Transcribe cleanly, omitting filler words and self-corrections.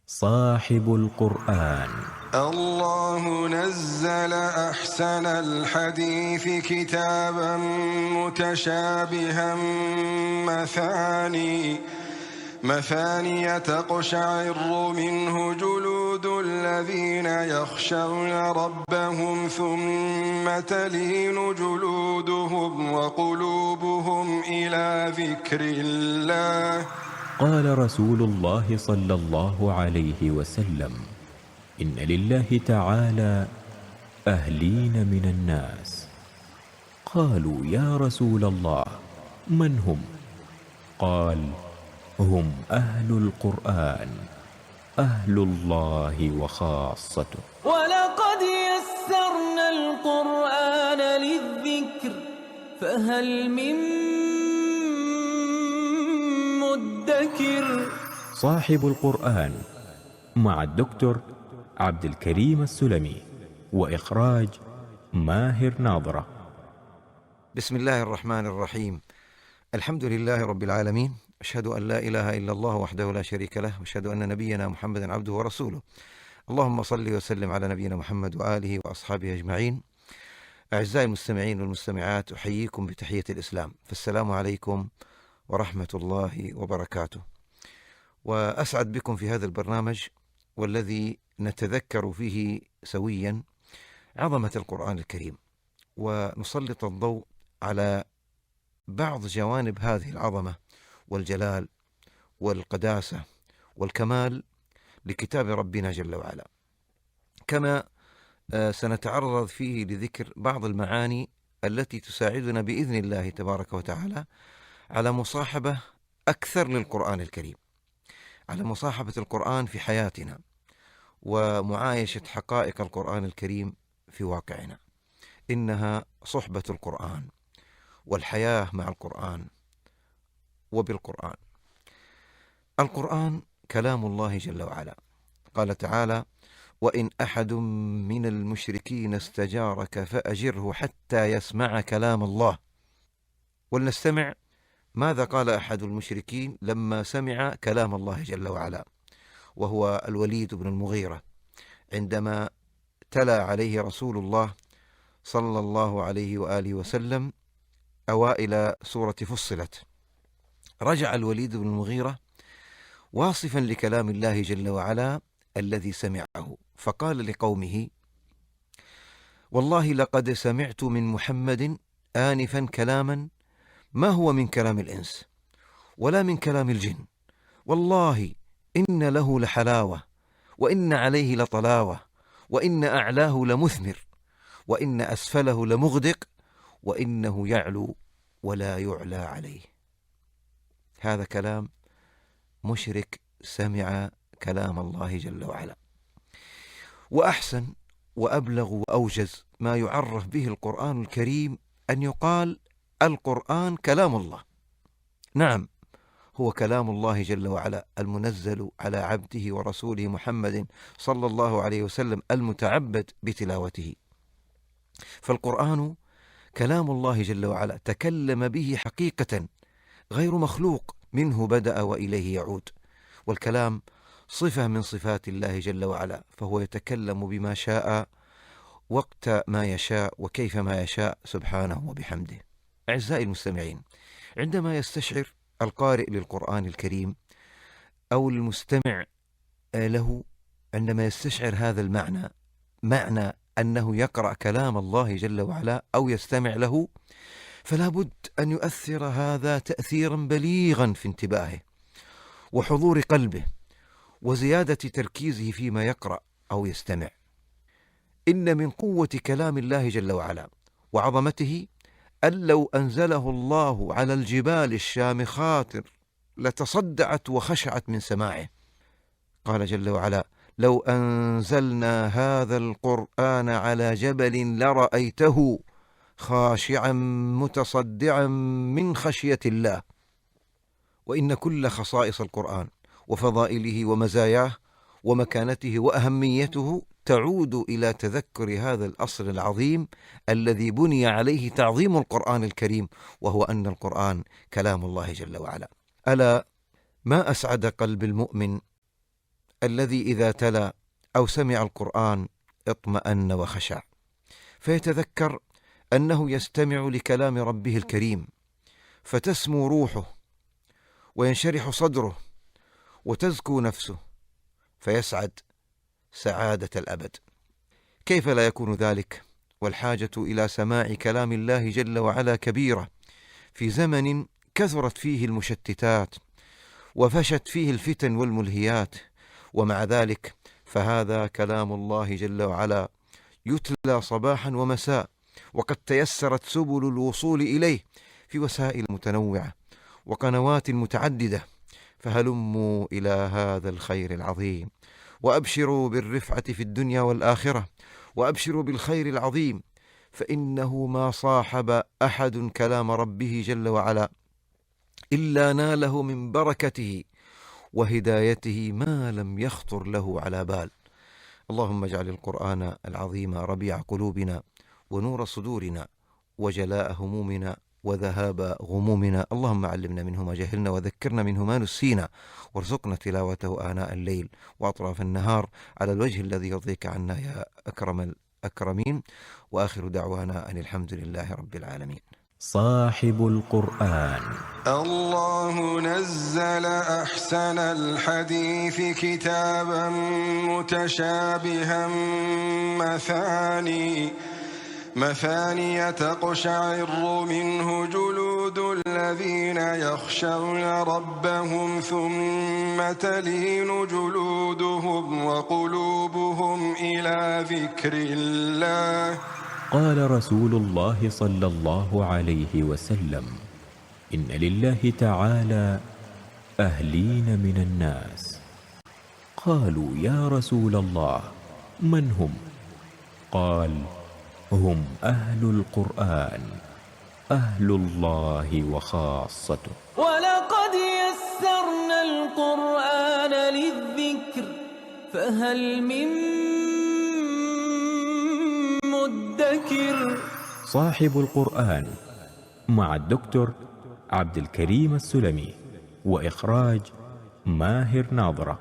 صاحب القرآن. الله نزل أحسن الحديث كتابا متشابها مثاني تقشعر منه جلود الذين يخشون ربهم ثم تلين جلودهم وقلوبهم إلى ذكر الله. قال رسول الله صلى الله عليه وسلم: إن لله تعالى أهلين من الناس. قالوا: يا رسول الله، من هم؟ قال: هم أهل القرآن، أهل الله وخاصته. ولقد يسرنا القرآن للذكر فهل من مدكر. صاحب القرآن مع الدكتور عبد الكريم السلمي، وإخراج ماهر ناظرة. بسم الله الرحمن الرحيم. الحمد لله رب العالمين، أشهد أن لا إله إلا الله وحده لا شريك له، وأشهد أن نبينا محمدا عبده ورسوله. اللهم صل وسلم على نبينا محمد وآله وأصحابه أجمعين. أعزائي المستمعين والمستمعات، أحييكم بتحية الإسلام، فالسلام عليكم ورحمة الله وبركاته. وأسعد بكم في هذا البرنامج، والذي نتذكر فيه سويا عظمة القرآن الكريم، ونسلط الضوء على بعض جوانب هذه العظمة والجلال والقداسة والكمال لكتاب ربنا جل وعلا، كما سنتعرض فيه لذكر بعض المعاني التي تساعدنا بإذن الله تبارك وتعالى على مصاحبة أكثر للقرآن الكريم، على مصاحبة القرآن في حياتنا، ومعايشة حقائق القرآن الكريم في واقعنا. إنها صحبة القرآن والحياة مع القرآن وبالقرآن. القرآن كلام الله جل وعلا. قال تعالى: وإن أحد من المشركين استجارك فأجره حتى يسمع كلام الله. ولنستمع ماذا قال أحد المشركين لما سمع كلام الله جل وعلا، وهو الوليد بن المغيرة، عندما تلا عليه رسول الله صلى الله عليه وآله وسلم أوائل سورة فصلت. رجع الوليد بن المغيرة واصفا لكلام الله جل وعلا الذي سمعه، فقال لقومه: والله لقد سمعت من محمد آنفا كلاما ما هو من كلام الإنس ولا من كلام الجن، والله إن له لحلاوة، وإن عليه لطلاوة، وإن أعلاه لمثمر، وإن أسفله لمغدق، وإنه يعلو ولا يعلى عليه. هذا كلام مشرك سمع كلام الله جل وعلا. وأحسن وأبلغ وأوجز ما يعرف به القرآن الكريم أن يقال القرآن كلام الله. نعم، هو كلام الله جل وعلا المنزل على عبده ورسوله محمد صلى الله عليه وسلم المتعبد بتلاوته. فالقرآن كلام الله جل وعلا تكلم به حقيقة، غير مخلوق، منه بدأ وإليه يعود. والكلام صفة من صفات الله جل وعلا، فهو يتكلم بما شاء وقت ما يشاء وكيف ما يشاء سبحانه وبحمده. أعزائي المستمعين، عندما يستشعر القارئ للقرآن الكريم أو المستمع له، عندما يستشعر هذا المعنى، معنى أنه يقرأ كلام الله جل وعلا أو يستمع له، فلا بد أن يؤثر هذا تأثيرا بليغا في انتباهه وحضور قلبه وزيادة تركيزه فيما يقرأ أو يستمع. إن من قوة كلام الله جل وعلا وعظمته أن لو أنزله الله على الجبال الشامخات لتصدعت وخشعت من سماعه. قال جل وعلا: لو أنزلنا هذا القرآن على جبل لرأيته خاشعا متصدعا من خشية الله. وإن كل خصائص القرآن وفضائله ومزاياه ومكانته وأهميته تعود إلى تذكر هذا الأصل العظيم الذي بني عليه تعظيم القرآن الكريم، وهو أن القرآن كلام الله جل وعلا. ألا ما أسعد قلب المؤمن الذي إذا تلا أو سمع القرآن اطمأن وخشع، فيتذكر أنه يستمع لكلام ربه الكريم، فتسمو روحه وينشرح صدره وتزكو نفسه، فيسعد سعادة الأبد. كيف لا يكون ذلك والحاجة إلى سماع كلام الله جل وعلا كبيرة في زمن كثرت فيه المشتتات وفشت فيه الفتن والملهيات؟ ومع ذلك فهذا كلام الله جل وعلا يتلى صباحا ومساء، وقد تيسرت سبل الوصول إليه في وسائل متنوعة وقنوات متعددة، فهلموا إلى هذا الخير العظيم وأبشروا بالرفعة في الدنيا والآخرة، وأبشروا بالخير العظيم، فإنه ما صاحب أحد كلام ربه جل وعلا إلا ناله من بركته وهدايته ما لم يخطر له على بال. اللهم اجعل القرآن العظيم ربيع قلوبنا ونور صدورنا وجلاء همومنا وذهاب غمومنا. اللهم علمنا منه ما جهلنا وذكرنا منه ما نسينا، وارزقنا تلاوته آناء الليل وأطراف النهار على الوجه الذي يرضيك عنا يا أكرم الأكرمين. وآخر دعوانا أن الحمد لله رب العالمين. صاحب القرآن. الله نزل أحسن الحديث كتابا متشابها مثاني تقشعر منه جلود الذين يخشون ربهم ثم تلين جلودهم وقلوبهم إلى ذكر الله. قال رسول الله صلى الله عليه وسلم: إن لله تعالى أهلين من الناس. قالوا: يا رسول الله من هم؟ قال: هم أهل القرآن، أهل الله وخاصته. ولقد يسرنا القرآن للذكر فهل من مدكر. صاحب القرآن مع الدكتور عبد الكريم السلمي، وإخراج ماهر ناظرة.